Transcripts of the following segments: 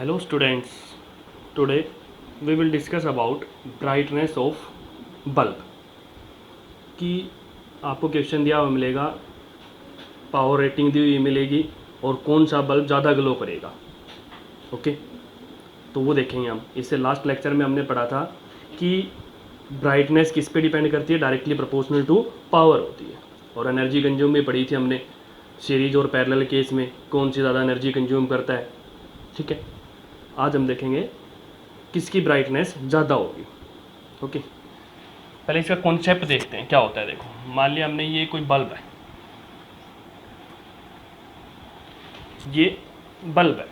Hello students, today we will discuss about brightness of bulb कि आपको question दिया हुआ मिलेगा, पावर रेटिंग दी हुई मिलेगी और कौन सा बल्ब ज़्यादा ग्लो करेगा। ओके, तो वो देखेंगे हम। इससे लास्ट लेक्चर में हमने पढ़ा था कि ब्राइटनेस किस पे डिपेंड करती है, डायरेक्टली प्रोपोर्शनल टू पावर होती है। और एनर्जी कंज्यूम में पढ़ी थी हमने, सीरीज और पैरेलल केस में कौन सी ज़्यादा एनर्जी कंज्यूम करता है। ठीक है, आज हम देखेंगे किसकी ब्राइटनेस ज़्यादा होगी। ओके, पहले इसका कॉन्सेप्ट देखते हैं क्या होता है। देखो, मान लिया हमने ये कोई बल्ब है, ये बल्ब है।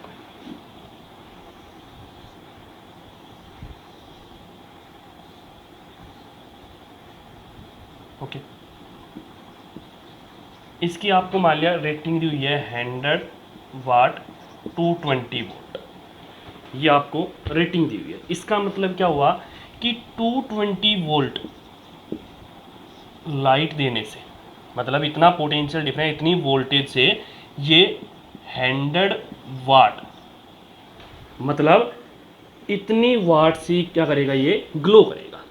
ओके, इसकी आपको मान लिया रेटिंग दी हुई है 100 वाट 220 वोल्ट, ये आपको रेटिंग दी हुई है। इसका मतलब क्या हुआ कि 220 वोल्ट लाइट देने से, मतलब इतना पोटेंशियल डिफरेंस, इतनी वोल्टेज से ये 100 वाट, मतलब इतनी वाट से क्या करेगा, ये ग्लो करेगा।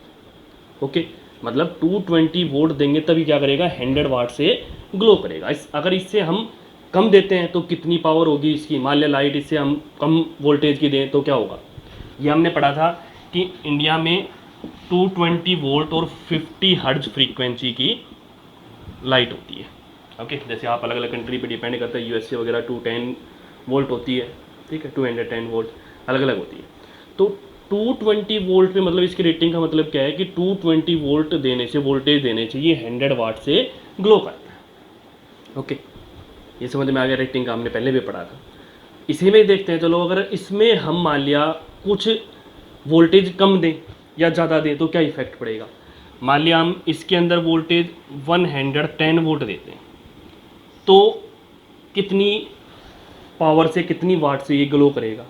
ओके, मतलब 220 वोल्ट देंगे तभी क्या करेगा, 100 वाट से ग्लो करेगा। अगर इससे हम कम देते हैं तो कितनी पावर होगी इसकी। मान लिया लाइट इससे हम कम वोल्टेज की दें तो क्या होगा। ये हमने पढ़ा था कि इंडिया में 220 वोल्ट और 50 हर्ट्ज फ्रीक्वेंसी की लाइट होती है। ओके, जैसे आप अलग अलग कंट्री पे डिपेंड करता है, यूएसए वगैरह 210 वोल्ट होती है, ठीक है, 210 वोल्ट अलग अलग होती है। तो 220 वोल्ट पे मतलब इसकी रेटिंग का मतलब क्या है कि 220 वोल्ट देने से, वोल्टेज देने से ये 100 वाट से ग्लो करता है। ओके, ये समझ में आ गया। रेटिंग का हमने पहले भी पढ़ा था। इसी में देखते हैं, चलो अगर इसमें हम मान लिया कुछ वोल्टेज कम दें या ज़्यादा दें तो क्या इफेक्ट पड़ेगा। मान लिया हम इसके अंदर वोल्टेज 110 वोल्ट देते हैं तो कितनी पावर से, कितनी वाट से ये ग्लो करेगा।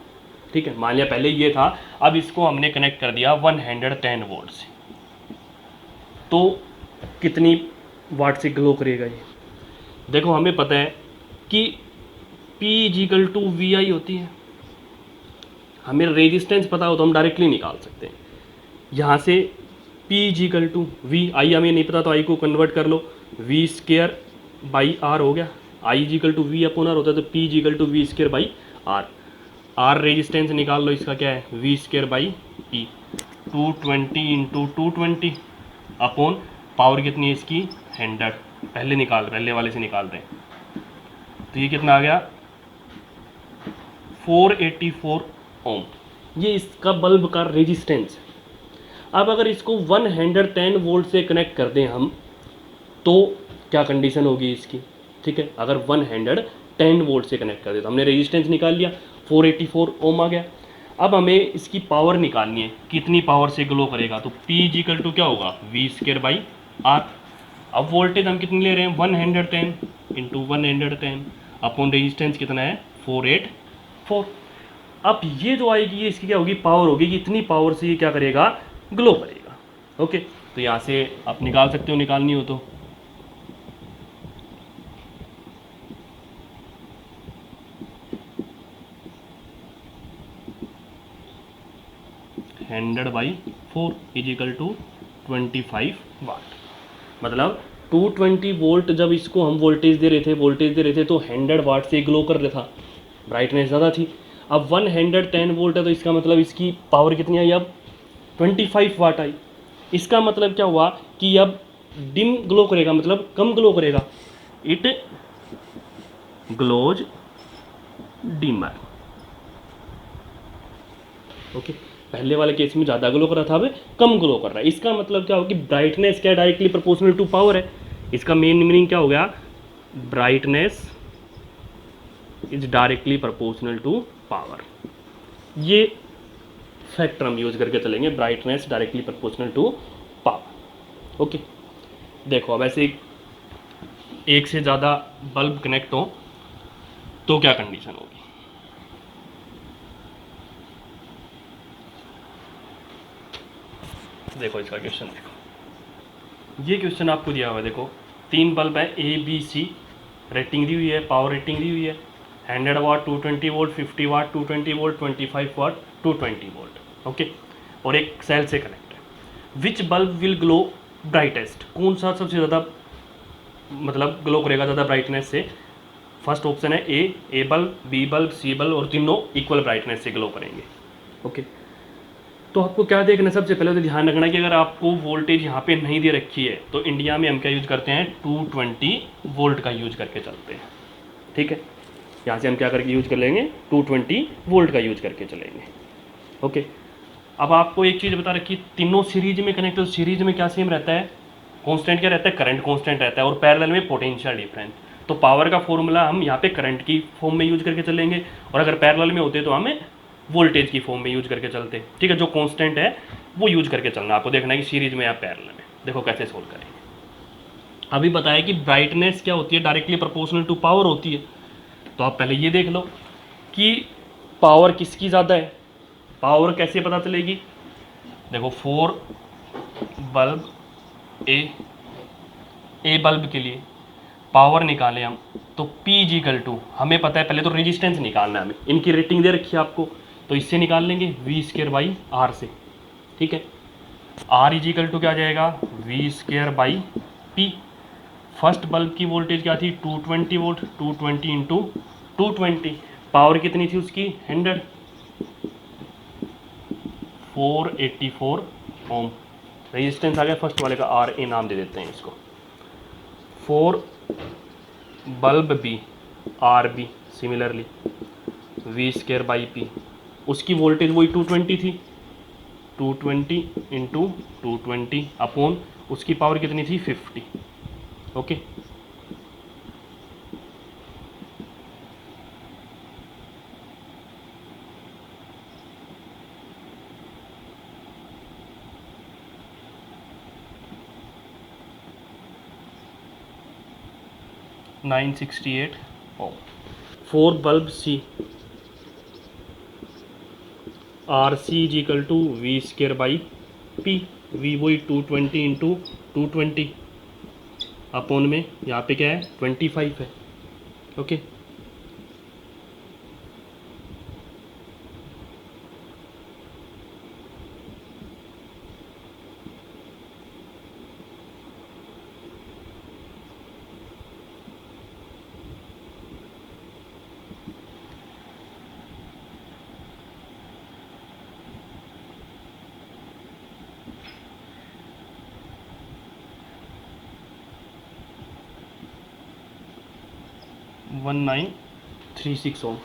ठीक है, मान लिया पहले ये था, अब इसको हमने कनेक्ट कर दिया 110 वोल्ट से, तो कितनी वाट से ग्लो करेगा ये। देखो, हमें पता है कि P=VI होती है। हमें रेजिस्टेंस पता हो तो हम डायरेक्टली निकाल सकते हैं यहाँ से। P=V, आई हमें नहीं पता तो आई को कन्वर्ट कर लो, V²/R हो गया। I=V/R होता है तो P=V²/R। R रेजिस्टेंस निकाल लो, इसका क्या है, V²/P। 220 × 220 अपॉन पावर कितनी है इसकी, 100। पहले वाले से निकाल रहे हैं तो ये कितना आ गया, 484 ओम। ये इसका बल्ब का रेजिस्टेंस है। अब अगर इसको 110 वोल्ट से कनेक्ट कर दें हम तो क्या कंडीशन होगी इसकी। ठीक है, अगर 110 वोल्ट से कनेक्ट कर दे तो हमने रेजिस्टेंस निकाल लिया, 484 ओम आ गया। अब हमें इसकी पावर निकालनी है, कितनी पावर से ग्लो करेगा। तो P= क्या होगा, V²/R। अब वोल्टेज हम कितनी ले रहे हैं, 110 × 110 अपॉन रेजिस्टेंस कितना है, 484। अब ये जो आएगी ये इसकी क्या होगी, पावर होगी कि इतनी पावर से ये क्या करेगा, ग्लो करेगा। ओके, तो यहाँ से आप निकाल सकते हो, निकालनी हो तो। (100/4) = 25 वाट। मतलब 220 वोल्ट जब इसको हम वोल्टेज दे रहे थे तो 100 वाट से ग्लो कर रहा था, ब्राइटनेस ज़्यादा थी। अब 110 वोल्ट है तो इसका मतलब इसकी पावर कितनी आई, अब 25 वाट आई। इसका मतलब क्या हुआ कि अब डिम ग्लो करेगा, मतलब कम ग्लो करेगा, इट ग्लोज डिमर। ओके, पहले वाले केस में ज़्यादा ग्लो कर रहा था, अब कम ग्लो कर रहा है। इसका मतलब क्या होगा कि ब्राइटनेस क्या डायरेक्टली प्रोपोर्शनल टू पावर है। इसका मेन मीनिंग क्या हो गया, brightness is directly proportional to power. ये फैक्टर हम यूज करके चलेंगे, brightness directly proportional to power. Okay, देखो अब ऐसे एक से ज़्यादा बल्ब कनेक्ट हो तो क्या कंडीशन होगी। देखो इसका क्वेश्चन, देखो ये क्वेश्चन आपको दिया हुआ है। देखो 3 बल्ब है A B C, रेटिंग दी हुई है, पावर रेटिंग दी हुई है। 100 वाट 220 वोल्ट, 50 वाट 220 वोल्ट, 25 वाट 220 वोल्ट, ओके, और एक सेल से कनेक्ट है। विच बल्ब विल ग्लो ब्राइटेस्ट, कौन सा सबसे ज़्यादा मतलब ग्लो करेगा ज़्यादा ब्राइटनेस से? फर्स्ट ऑप्शन है ए बल्ब, बी बल्ब, सी बल्ब, और तीनों इक्वल ब्राइटनेस से ग्लो करेंगे, ओके। तो आपको क्या देखना है, सबसे पहले तो ध्यान रखना कि अगर आपको वोल्टेज यहाँ पे नहीं दे रखी है तो इंडिया में हम क्या यूज करते हैं, 220 वोल्ट का यूज करके चलते हैं, ठीक है। यहाँ से हम क्या करके यूज कर लेंगे, 220 वोल्ट का यूज करके चलेंगे, ओके। अब आपको एक चीज़ बता रखी, तीनों सीरीज में कनेक्ट, तो सीरीज में क्या सेम रहता है, कांस्टेंट क्या रहता है, करंट कांस्टेंट रहता है, और पैरेलल में पोटेंशियल डिफरेंस। तो पावर का फॉर्मूला हम यहाँ पे करंट की फॉर्म में यूज करके चलेंगे, और अगर पैरेलल में होते तो हमें वोल्टेज की फॉर्म में यूज करके चलते, ठीक है। जो कांस्टेंट है वो यूज करके चलना, आपको देखना है कि सीरीज में या पैरेलल में। देखो कैसे सोल्व करेंगे। अभी बताया कि ब्राइटनेस क्या होती है, डायरेक्टली प्रोपोर्शनल टू पावर होती है। तो आप पहले ये देख लो कि पावर किसकी ज़्यादा है, पावर कैसे पता चलेगी। देखो 4 बल्ब ए बल्ब के लिए पावर निकालें हम, तो P इजिकल टू, हमें पता है पहले तो रेजिस्टेंस निकालना है हमें, इनकी रेटिंग दे रखी है आपको, तो इससे निकाल लेंगे V² R से, ठीक है। R इजिकल टू क्या आ जाएगा, V²/P। फर्स्ट बल्ब की वोल्टेज क्या थी, 220 वोल्ट, 220 इंटू 220, पावर कितनी थी उसकी, 100, 484 ओम। रेजिस्टेंस आ गया फर्स्ट वाले का, RA नाम दे देते हैं इसको। 4 bulb B RB similarly V²/P, उसकी वोल्टेज वही 220 थी, 220 इंटू 220 अपॉन उसकी पावर कितनी थी, 50, okay. $968 ohm. 4 bulb C RC equal to V²/P, V वही 220 इंटू 220 अपॉन में यहाँ पे क्या है, 25 है, ओके। $1936 ओम,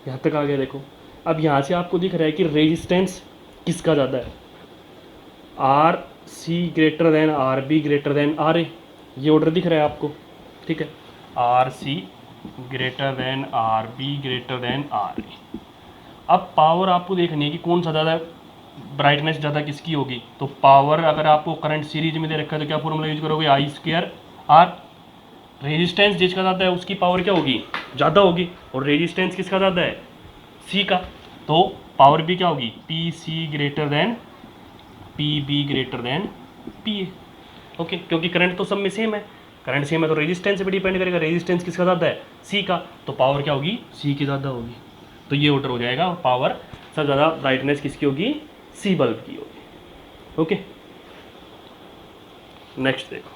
यहाँ तक आ गया। देखो अब यहाँ से आपको दिख रहा है कि रेजिस्टेंस किसका ज़्यादा है, RC RB RA, ये ऑर्डर दिख रहा है आपको, ठीक है। RC RB RA। अब पावर आपको देखनी है कि कौन सा ज़्यादा, ब्राइटनेस ज़्यादा किसकी होगी। तो पावर अगर आपको करंट सीरीज में दे रखा है तो क्या फॉर्मूला यूज करोगे, I²R। रेजिस्टेंस जिसका ज़्यादा है उसकी पावर क्या होगी, ज़्यादा होगी, और रेजिस्टेंस किसका ज़्यादा है, C का, तो पावर भी क्या होगी, PC PB PA, ओके। क्योंकि करंट तो सब में सेम है, करंट सेम है तो रेजिस्टेंस पे डिपेंड करेगा, रेजिस्टेंस किसका ज़्यादा है, C का, तो पावर क्या होगी, C की ज़्यादा होगी। तो ये ऑर्डर हो जाएगा, पावर सबसे ज़्यादा ब्राइटनेस किसकी होगी, C बल्ब की होगी, ओके। नेक्स्ट देखो,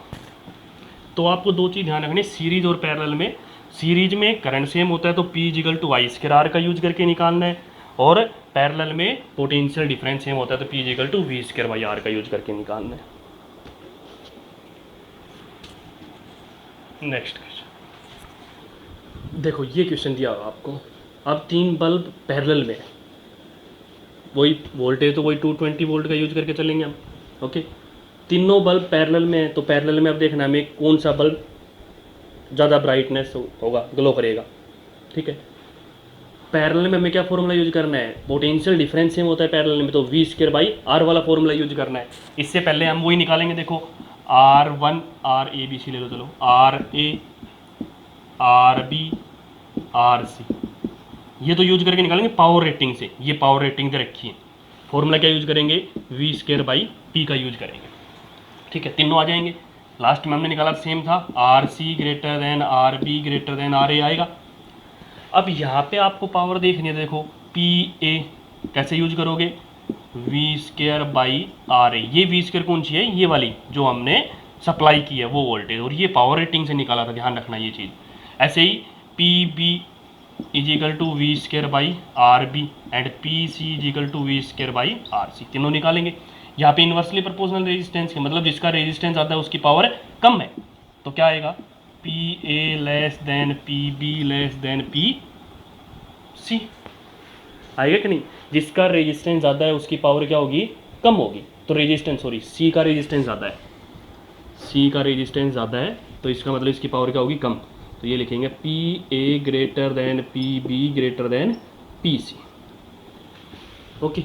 तो आपको दो चीज़ ध्यान रखनी, सीरीज और पैरेलल में। सीरीज में करंट सेम होता है तो P इजिकल टू I² का यूज करके निकालना है, और पैरेलल में पोटेंशियल डिफरेंस सेम होता है तो P इजिकल टू V²/R का यूज करके निकालना है। नेक्स्ट क्वेश्चन देखो, ये क्वेश्चन दिया हुआ आपको। अब 3 बल्ब पैरेलल में, वही वोल्टेज तो वही 220 वोल्ट का यूज करके चलेंगे हम, ओके। तीनों बल्ब पैरेलल में है, तो पैरेलल में अब देखना हमें कौन सा बल्ब ज़्यादा ब्राइटनेस होगा, ग्लो करेगा, ठीक है। पैरेलल में हमें क्या फॉर्मूला यूज करना है, पोटेंशियल डिफरेंस सेम होता है पैरेलल में, तो V²/R वाला फॉर्मूला यूज करना है। इससे पहले हम वही निकालेंगे, देखो R1 RABC ले लो, चलो RA RB RC, ये तो यूज करके निकालेंगे पावर रेटिंग से, ये पावर रेटिंग से रखी है। फॉर्मूला क्या यूज करेंगे, V²/P का यूज करेंगे, ठीक है। तीनों आ जाएंगे, लास्ट में हमने निकाला सेम था, RC > RB > RA आएगा। अब यहाँ पे आपको पावर देखनी है, देखो पी ए कैसे यूज करोगे, we square by R A. ये वी स्केयर कौन सी है, ये वाली जो हमने सप्लाई की है वो वोल्टेज, और ये पावर रेटिंग से निकाला था, ध्यान रखना ये चीज़। ऐसे ही P B is equal to V square by R B and P C is equal to V square by R C, तीनों निकालेंगे। यहाँ पे इन्वर्सली प्रोपोर्शनल रेजिस्टेंस के मतलब जिसका रेजिस्टेंस ज़्यादा है उसकी पावर कम है, तो क्या आएगा, P A less than P B less than P C, आएगा कि नहीं। जिसका रेजिस्टेंस ज़्यादा है उसकी पावर क्या होगी, कम होगी। तो रेजिस्टेंस सॉरी सी का रेजिस्टेंस ज़्यादा है, सी का रेजिस्टेंस ज़्यादा है, तो इसका मतलब इसकी पावर क्या होगी, कम। तो ये लिखेंगे P A greater than P B greater than P C. Okay,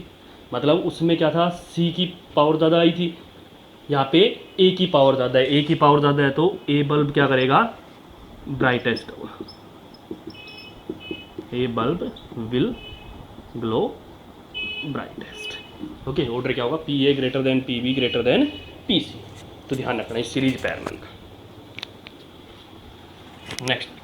मतलब उसमें क्या था, सी की पावर ज़्यादा आई थी, यहाँ पे ए की पावर ज़्यादा है। ए की पावर ज़्यादा है तो ए बल्ब क्या करेगा, ब्राइटेस्ट होगा, A bulb will glow brightest. Okay, order क्या होगा, P A greater than P B greater than P C. तो ध्यान रखना इस सीरीज पैरेलल का। नेक्स्ट देखो,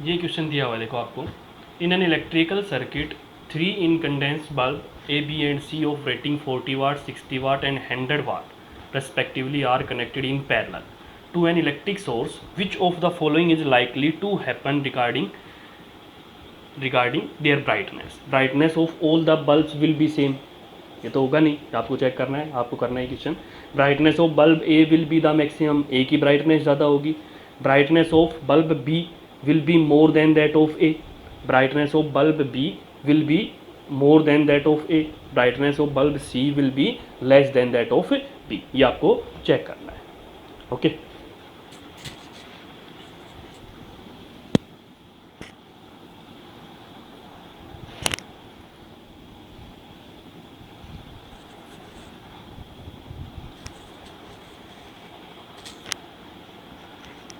ये क्वेश्चन दिया हुआ है, देखो आपको, in an electrical circuit 3 incandescent bulb A, B and C of rating 40 watt, 60 watt and 100 watt respectively are connected in parallel to an electric source. Which of the following is likely to happen regarding their brightness? Brightness of all the bulbs will be same. ये तो होगा नहीं, आपको check करना है, आपको करना है question. Brightness of bulb A will be the maximum, A की ब्राइटनेस ज़्यादा होगी। Brightness of bulb B will be more than that of A. Brightness of bulb B will be more than that of A. Brightness of bulb C will be less than that of B. ये आपको check करना है। Okay,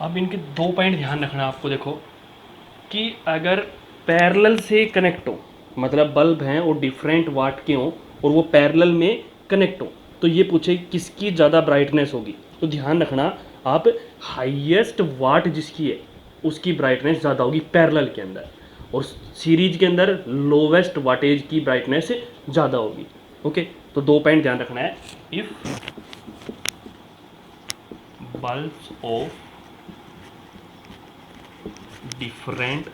अब इनके 2 point ध्यान रखना आपको। देखो कि अगर पैरेलल से कनेक्ट हो, मतलब बल्ब हैं और डिफरेंट वाट के हों और वो पैरेलल में कनेक्ट हो, तो ये पूछे किसकी ज़्यादा ब्राइटनेस होगी। तो ध्यान रखना आप, हाईएस्ट वाट जिसकी है उसकी ब्राइटनेस ज़्यादा होगी पैरेलल के अंदर, और सीरीज के अंदर लोवेस्ट वाटेज की ब्राइटनेस ज़्यादा होगी। ओके, तो 2 पॉइंट ध्यान रखना है। If bulbs of different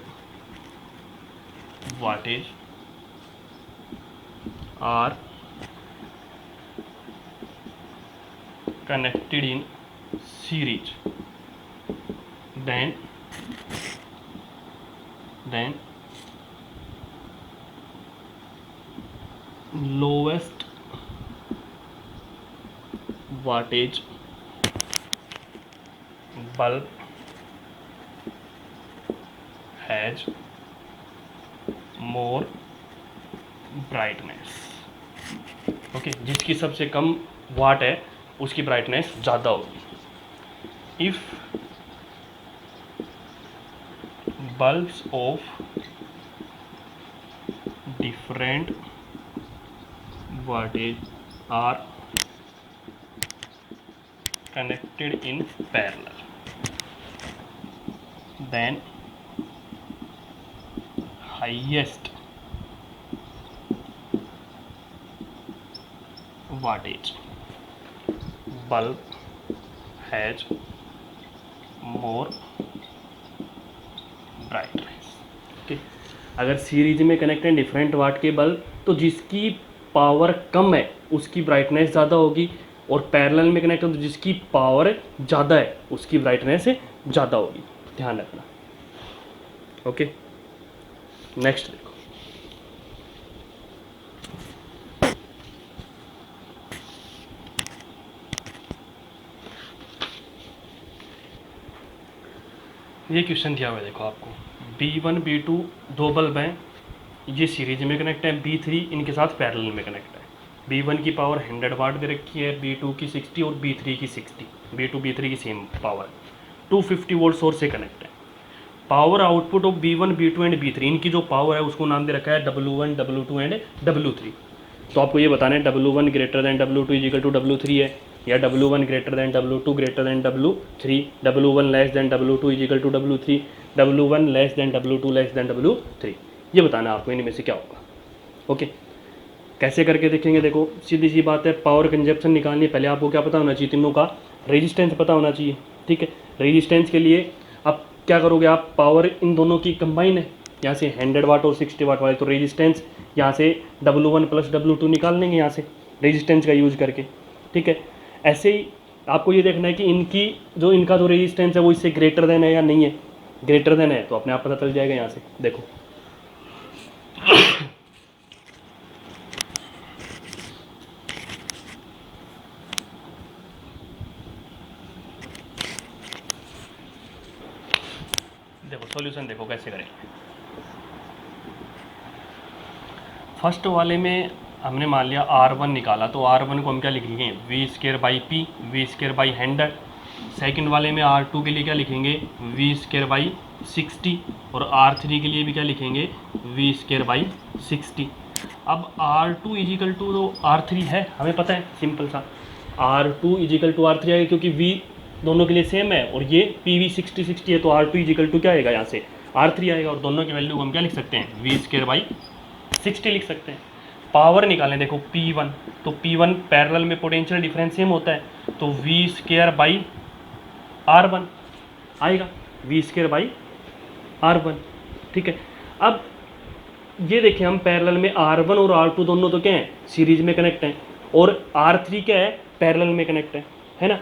wattage are connected in series, then lowest wattage bulb has more brightness. Okay, जिसकी सबसे कम वाट है उसकी ब्राइटनेस ज़्यादा होगी। If bulbs of different wattage are connected in parallel, then highest wattage bulb has more brightness. Okay, अगर series में connect है different वाट के बल्ब, तो जिसकी पावर कम है उसकी ब्राइटनेस ज़्यादा होगी, और पैरेलल में कनेक्ट हो तो जिसकी पावर ज़्यादा है उसकी ब्राइटनेस ज़्यादा होगी। ध्यान रखना। ओके, नेक्स्ट देखो, ये क्वेश्चन दिया हुआ है, देखो आपको B1 B2 2 बल्ब हैं, ये सीरीज में कनेक्ट है, B3 इनके साथ पैरेलल में कनेक्ट है। B1 की पावर 100 वाट दे रखी है, B2 की 60 और B3 की 60, B2 B3 की सेम पावर। 250 वोल्ट सोर्स से कनेक्ट है। Power output of B1 B2 and B3, इनकी जो पावर है उसको नाम दे रखा है W1 W2 एंड W3। तो आपको ये बताना है W1 greater than W2 equal to W3 है, या W1 greater than W2 greater than W3, W1 less than W2 equal to W3, W1 less than W2 less than W3, ये बताना है आपको इनमें से क्या होगा। ओके, कैसे करके देखेंगे? देखो सीधी सी बात है, पावर कंजप्शन निकालनी है, पहले आपको क्या पता होना चाहिए? तीनों का रेजिस्टेंस पता होना चाहिए। ठीक है, रेजिस्टेंस के लिए आप क्या करोगे? आप पावर इन दोनों की कंबाइन है, यहाँ से 100 वाट और 60 वाट वाले, तो रेजिस्टेंस यहाँ से W1 प्लस W2 निकाल लेंगे यहाँ से रेजिस्टेंस का यूज करके। ठीक है, ऐसे ही आपको ये देखना है कि इनका जो रेजिस्टेंस है वो इससे ग्रेटर देन है या नहीं है। ग्रेटर देन है तो अपने आप पता चल जाएगा यहाँ से। देखो देखो सॉल्यूशन देखो कैसे करें। फर्स्ट वाले में हमने मान लिया R1 निकाला, तो R1 को हम क्या लिखेंगे? V square by P, V square by 100। Second वाले में R2 के लिए क्या लिखेंगे? V स्क्वायर बाई 60, और R3 के लिए भी क्या लिखेंगे? V square by 60। अब R2 इजिकल टू तो R3 है, हमें पता है, सिंपल सा R2 इजिकल टू R3 आएगा, क्योंकि V दोनों के लिए सेम है और ये PV 60 है, तो R2 इजिकल टू क्या आएगा? यहाँ से R3 आएगा, और दोनों की वैल्यू हम क्या लिख सकते हैं? V स्क्वायर बाई 60 लिख सकते हैं। पावर निकालें, देखो P1, तो P1 पैरेलल में पोटेंशियल डिफरेंस सेम होता है, तो V स्क्वायर बाई R1 आएगा, V स्क्वायर बाई R1। ठीक है, अब ये देखें हम पैरेलल में R1 और R2 दोनों तो क्या हैं? सीरीज में कनेक्ट हैं, और R3 क्या है? पैरेलल में कनेक्ट है ना।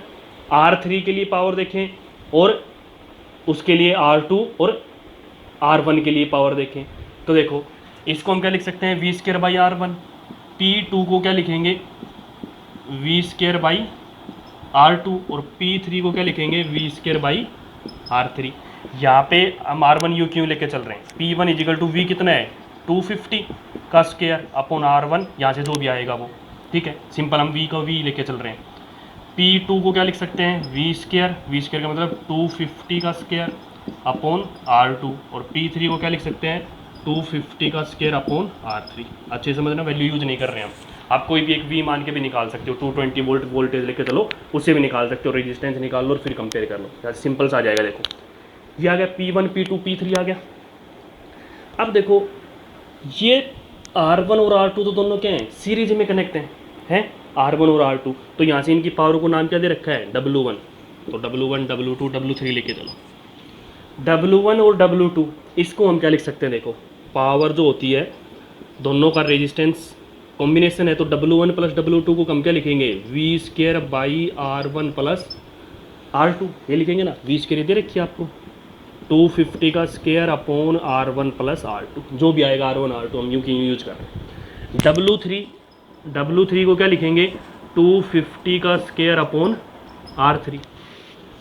R3 के लिए पावर देखें और उसके लिए R2 और R1 के लिए पावर देखें, तो देखो इसको हम क्या लिख सकते हैं? V square by R1। P2 को क्या लिखेंगे? V स्क्वायर बाई R2, और P3 को क्या लिखेंगे? V square by R3। यहाँ पे हम R1 U क्यों लेके चल रहे हैं? P1 इजिकल टू V कितना है? 250 का स्क्वायर अपॉन R1, यहाँ से जो भी आएगा वो। ठीक है, सिंपल हम V को V लेके चल रहे हैं। P2 को क्या लिख सकते हैं? V स्क्वायर का मतलब 250 का स्क्वायर अपॉन R2, और P3 को क्या लिख सकते हैं? 250 का स्क्वायर अपॉन R3। अच्छे से समझना, वैल्यू यूज नहीं कर रहे हैं हम। आप कोई भी एक V मान के भी निकाल सकते हो, 220 वोल्ट वोल्टेज लेके चलो, उससे भी निकाल सकते हो, रेजिस्टेंस निकाल लो और फिर कंपेयर कर लो, सिंपल सा आ जाएगा। देखो ये आ गया P1 P2 P3 आ गया। अब देखो ये R1 और R2 तो दोनों क्या हैं? सीरीज में कनेक्ट हैं R1 और R2, तो यहाँ से इनकी पावर को नाम क्या दे रखा है? W1, तो W1 W2 W3 लेके चलो। W1 और W2 इसको हम क्या लिख सकते हैं? देखो पावर जो होती है दोनों का रेजिस्टेंस कॉम्बिनेशन है, तो W1 प्लस W2 को हम क्या लिखेंगे? V square by R1 plus R2, ये लिखेंगे ना। V स्क्वायर दे रखी है आपको, 250 का square upon R1 plus R2, जो भी आएगा R1 R2 हम यूज कर रहे हैं। W3 को क्या लिखेंगे? 250 का स्क्वायर अपॉन R3।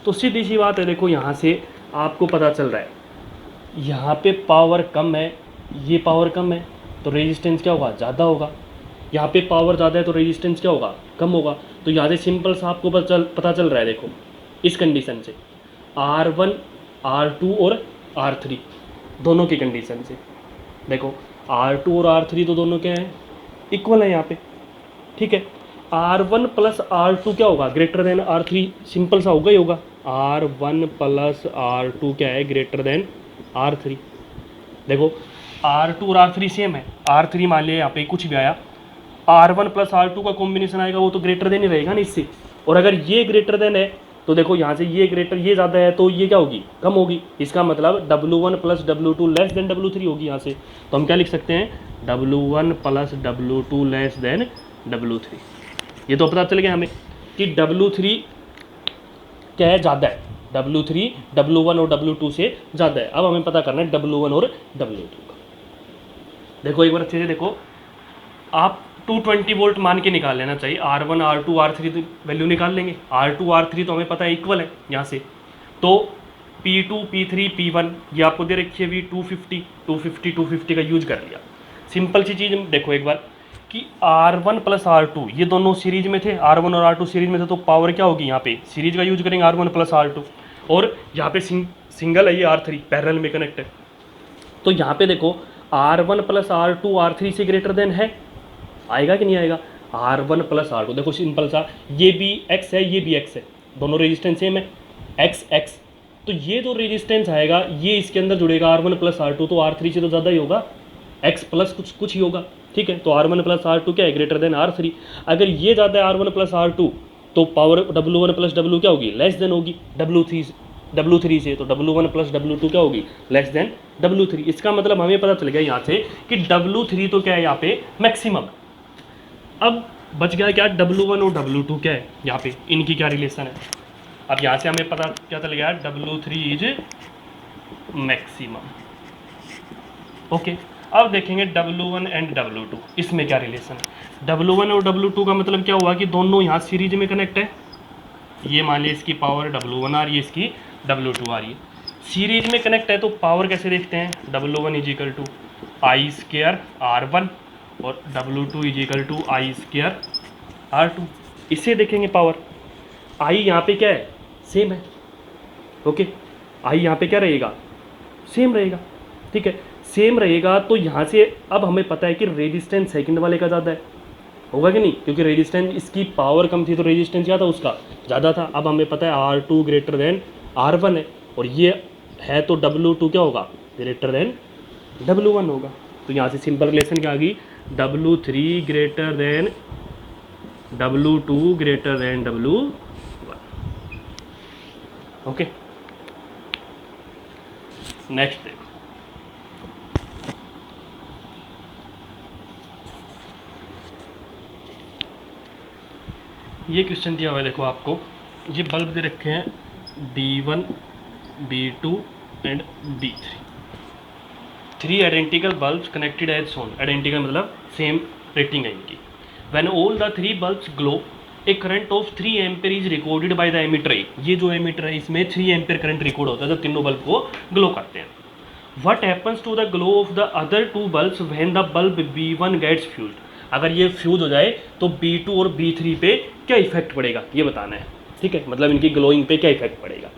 तो सीधी सी बात है, देखो यहाँ से आपको पता चल रहा है यहाँ पे पावर कम है, ये पावर कम है, तो रेजिस्टेंस क्या होगा? ज़्यादा होगा। यहाँ पे पावर ज़्यादा है तो रेजिस्टेंस क्या होगा? कम होगा। तो यहाँ से सिंपल सा आपको पता चल रहा है, देखो इस कंडीशन से R1 R2 और R3 दोनों की कंडीशन से, देखो R2 और R3 तो दोनों क्या हैं? इक्वल है यहाँ पे। ठीक है, R1 प्लस R2 क्या होगा? ग्रेटर देन R3, सिंपल सा होगा ही होगा। R1 प्लस R2 क्या है? Greater than R3। देखो R2 और R3 सेम है, R3 मान लिया यहाँ पे कुछ भी आया, R1 प्लस R2 का कॉम्बिनेशन आएगा, वो तो ग्रेटर देन ही रहेगा ना इससे। और अगर ये ग्रेटर देन है तो देखो यहाँ से ये ज़्यादा है तो ये क्या होगी? कम होगी। इसका मतलब W1 plus W2 less than W3 होगी यहाँ से। तो हम क्या लिख सकते हैं? W1 plus W2 less than W3। ये तो पता चल गया हमें कि W3 क्या है? ज़्यादा है। W3 W1 और W2 से ज़्यादा है। अब हमें पता करना है W1 और W2 का। देखो एक बार अच्छे से देखो, आप 220 वोल्ट मान के निकाल लेना चाहिए। R1 R2 R3 तो वैल्यू निकाल लेंगे। R2 R3 तो हमें पता है इक्वल है यहाँ से, तो P2 P3 P1 ये आपको दे रखी है V 250 का यूज कर लिया। सिंपल सी चीज़ देखो एक बार कि R1 प्लस R2 ये दोनों सीरीज में थे, R1 और R2 सीरीज में थे, तो पावर क्या होगी यहाँ पे? सीरीज का यूज करेंगे R1 प्लस R2, और यहाँ पे सिंगल है, ये R3 पैरेलल में कनेक्ट है। तो यहाँ पे देखो R1 प्लस R2 R3 से ग्रेटर देन है, आएगा कि नहीं आएगा? R1 प्लस R2, देखो सिंपल सा, ये भी X है, ये भी X है, दोनों रेजिस्टेंस सेम है, X X। तो ये जो रेजिस्टेंस आएगा ये इसके अंदर जुड़ेगा R1 प्लस R2, तो R3 से तो ज़्यादा ही होगा, X प्लस कुछ ही होगा, ठीक है। तो R1 प्लस R2 क्या है? Greater than R3। अगर ये ज़्यादा है R1 प्लस R2 तो पावर W1 प्लस W क्या होगी? लेस देन होगी W3 से। तो W1 प्लस W2 क्या होगी? Less than W3। इसका मतलब हमें पता चल गया यहाँ से कि W3 तो क्या है यहाँ पे? मैक्सिमम। अब बच गया क्या? W1 और W2 क्या है यहाँ पे, इनकी क्या रिलेशन है। अब यहाँ से हमें पता क्या चल गया? W3 is maximum. ओके, अब देखेंगे W1 एंड W2, इसमें क्या रिलेशन है। W1 और W2 का मतलब क्या हुआ कि दोनों यहाँ सीरीज में कनेक्ट है। ये मान लीजिए इसकी पावर W1 आ रही है, इसकी W2 आ रही है, सीरीज में कनेक्ट है। तो पावर कैसे देखते हैं? W1 is equal to I square R1 और W2 is equal to I square R2। इससे देखेंगे पावर। आई यहाँ पे क्या है? सेम है। ओके, आई यहाँ पे क्या रहेगा? सेम रहेगा, ठीक है। सेम रहेगा तो यहाँ से अब हमें पता है कि रेजिस्टेंस सेकंड वाले का ज़्यादा है, होगा कि नहीं? क्योंकि रेजिस्टेंस, इसकी पावर कम थी तो रेजिस्टेंस क्या था? उसका ज़्यादा था। अब हमें पता है R2 ग्रेटर देन R1 है, और ये है तो W2 क्या होगा? ग्रेटर देन W1 होगा। तो यहाँ से सिंपल रिलेशन क्या आ गई? W3 greater than W2 greater than W1। Okay, next देखो, ये क्वेश्चन दिया हुआ है। देखो आपको ये बल्ब दे रखे हैं B1 B2 and B3, 3 identical bulbs connected as shown. Identical मतलब सेम रेटिंग है इनकी। When all the 3 bulbs glow a current of 3 ampere is recorded by the ammeter. ये जो एमिटर है इसमें 3 एम्पेयर करंट रिकॉर्ड होता है जब तीनों बल्ब को ग्लो करते हैं। What happens to the glow of the other 2 bulbs when the bulb B1 gets fused. अगर ये फ्यूज हो जाए तो B2 और B3 पे क्या इफेक्ट पड़ेगा, ये बताना है, ठीक है। मतलब इनकी ग्लोइंग पे क्या इफेक्ट पड़ेगा।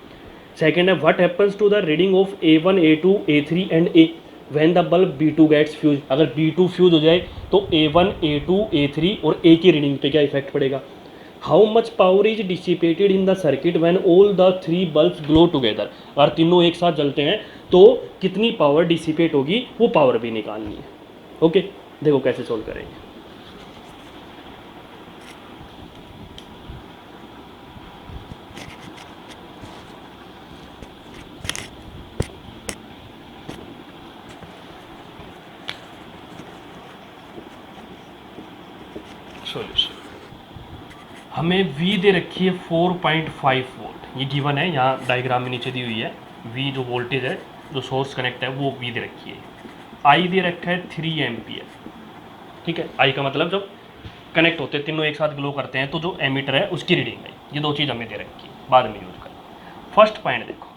सेकेंड है what happens to the reading of A1 A2 A3 and A when the bulb B2 gets fuse. अगर B2 फ्यूज हो जाए तो A1 A2 A3 और A की रीडिंग पे क्या इफेक्ट पड़ेगा। How much power is dissipated in the circuit when all the 3 bulbs glow together. अगर तीनों एक साथ जलते हैं तो कितनी पावर डिसिपेट होगी, वो पावर भी निकालनी है। ओके, देखो कैसे सोल्व करेंगे। सॉल्यूशन, हमें V दे रखी है 4.5 वोल्ट, ये गिवन है, यहाँ डायग्राम में नीचे दी हुई है। V जो वोल्टेज है जो सोर्स कनेक्ट है वो V दे रखी है। I दे रखा है 3 एम्पियर, ठीक है। I का मतलब जब कनेक्ट होते हैं तीनों एक साथ ग्लो करते हैं तो जो एमीटर है उसकी रीडिंग है। ये 2 चीज़ हमें दे रखी है, बाद में यूज करें। फर्स्ट पॉइंट देखो,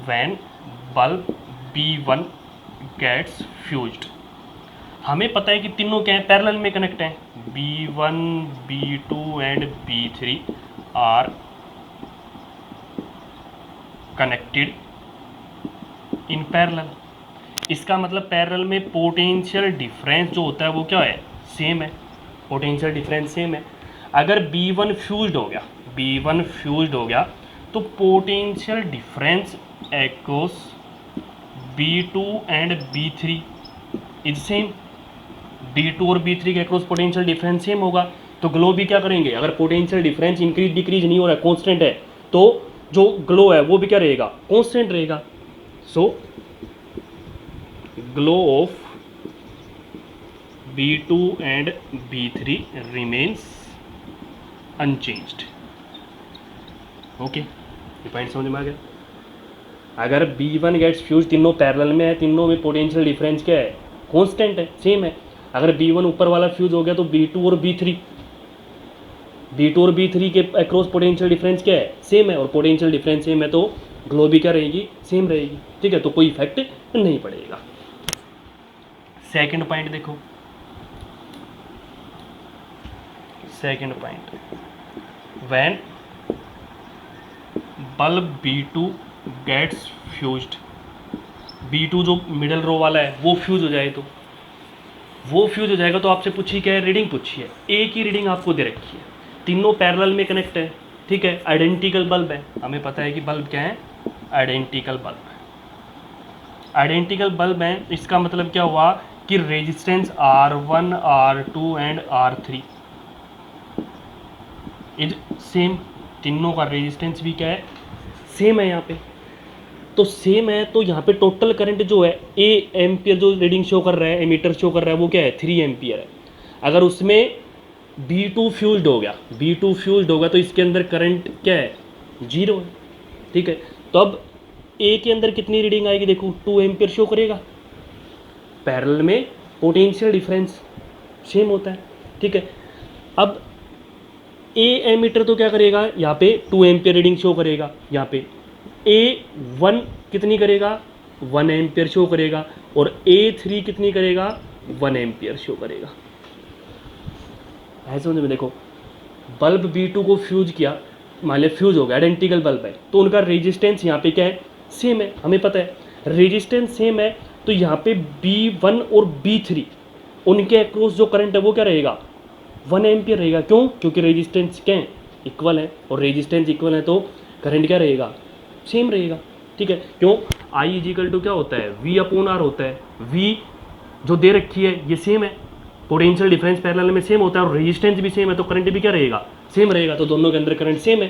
when bulb B1 gets fused, हमें पता है कि तीनों क्या है? पैरेलल में कनेक्ट हैं। B1 B2 and B3 are connected in parallel. इसका मतलब पैरेलल में पोटेंशियल डिफरेंस जो होता है वो क्या है? सेम है, पोटेंशियल डिफरेंस सेम है। अगर B1 फ्यूज्ड हो गया, B1 फ्यूज्ड हो गया तो potential difference across B2 and B3 is same. B2 और B3 के अक्रॉस पोटेंशियल डिफरेंस सेम होगा तो ग्लो भी क्या करेंगे? अगर पोटेंशियल डिफरेंस इंक्रीज डिक्रीज नहीं हो रहा है, कांस्टेंट है, तो जो ग्लो है वो भी क्या रहेगा? कांस्टेंट रहेगा। So glow of B2 and B3 remains unchanged. Okay, ये पॉइंट समझ में आ गया। अगर B1 गेट्स फ्यूज, तीनों पैरेलल में है, तीनों में पोटेंशियल डिफरेंस क्या है? कांस्टेंट है, सेम है। अगर B1 ऊपर वाला फ्यूज हो गया तो B2 और B3 के अक्रॉस पोटेंशियल डिफरेंस क्या है? सेम है, और पोटेंशियल डिफरेंस सेम है तो ग्लो भी क्या रहेगी? सेम रहेगी, ठीक है। तो कोई इफेक्ट नहीं पड़ेगा। सेकंड पॉइंट देखो, second point, when bulb B2 gets fused, B2 जो मिडल रो वाला है वो फ्यूज हो जाए, तो वो फ्यूज हो जाएगा तो आपसे पूछी क्या है, रीडिंग पूछी है। ए की रीडिंग आपको दे रखी है, तीनों पैरेलल में कनेक्ट है, ठीक है, आइडेंटिकल बल्ब है, हमें पता है कि बल्ब क्या है, आइडेंटिकल बल्ब है। आइडेंटिकल बल्ब है, इसका मतलब क्या हुआ कि resistance R1 R2 and R3 is same, तीनों का रेजिस्टेंस भी क्या है, सेम है यहाँ पे, तो सेम है, तो यहाँ पे टोटल करंट जो है ए एम्पियर जो रीडिंग शो कर रहा है, एमीटर शो कर रहा है, वो क्या है 3 एम्पियर है। अगर उसमें B2 फ्यूज्ड हो गया, B2 फ्यूज्ड होगा तो इसके अंदर करंट क्या है, 0 है, ठीक है। तो अब ए के अंदर कितनी रीडिंग आएगी, देखो 2 एम्पियर शो करेगा, पैरेलल में पोटेंशियल डिफरेंस सेम होता है, ठीक है। अब ए एमीटर तो क्या करेगा, यहाँ पे 2 एम्पियर रीडिंग शो करेगा, यहाँ पे A1 कितनी करेगा, 1 एम्पियर शो करेगा, और A3 कितनी करेगा, 1 एम्पियर शो करेगा। ऐसे समझ में, देखो बल्ब B2 को फ्यूज किया, मान लिया फ्यूज हो गया, आइडेंटिकल बल्ब है, तो उनका रेजिस्टेंस यहाँ पे क्या है, सेम है, हमें पता है रेजिस्टेंस सेम है, तो यहाँ पे B1 और B3 उनके अक्रॉस जो करंट है वो क्या रहेगा, 1 एम्पियर रहेगा। क्यों, क्योंकि रेजिस्टेंस क्या है, इक्वल है, और रेजिस्टेंस इक्वल है तो करंट क्या रहेगा, सेम रहेगा, ठीक है। क्यों, I इजिकल टू क्या होता है, V/R होता है, V जो दे रखी है ये सेम है, पोटेंशियल डिफरेंस पैरेलल में सेम होता है, और रेजिस्टेंस भी सेम है, तो करंट भी क्या रहेगा, सेम रहेगा, तो दोनों के अंदर करंट सेम है।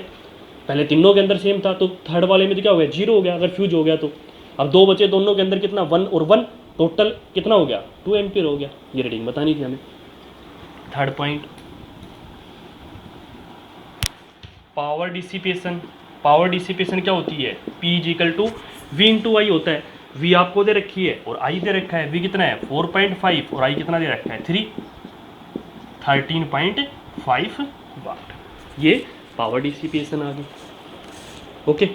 पहले तीनों के अंदर सेम था, तो थर्ड वाले में तो क्या हो गया, 0 हो गया अगर फ्यूज हो गया तो। अब 2 बचे, दोनों के अंदर कितना, 1 और 1, टोटल कितना हो गया, 2 एम्पियर हो गया। ये रीडिंग बतानी थी हमें। Third point, power dissipation. Power dissipation क्या होती है, P इजिकल टू V/I होता है। V आपको दे रखी है और I दे रखा है, V कितना है 4.5 और I कितना दे रखा है 3, 13.5 वाट। ये पावर डिसिपेशन आ गई, ओके।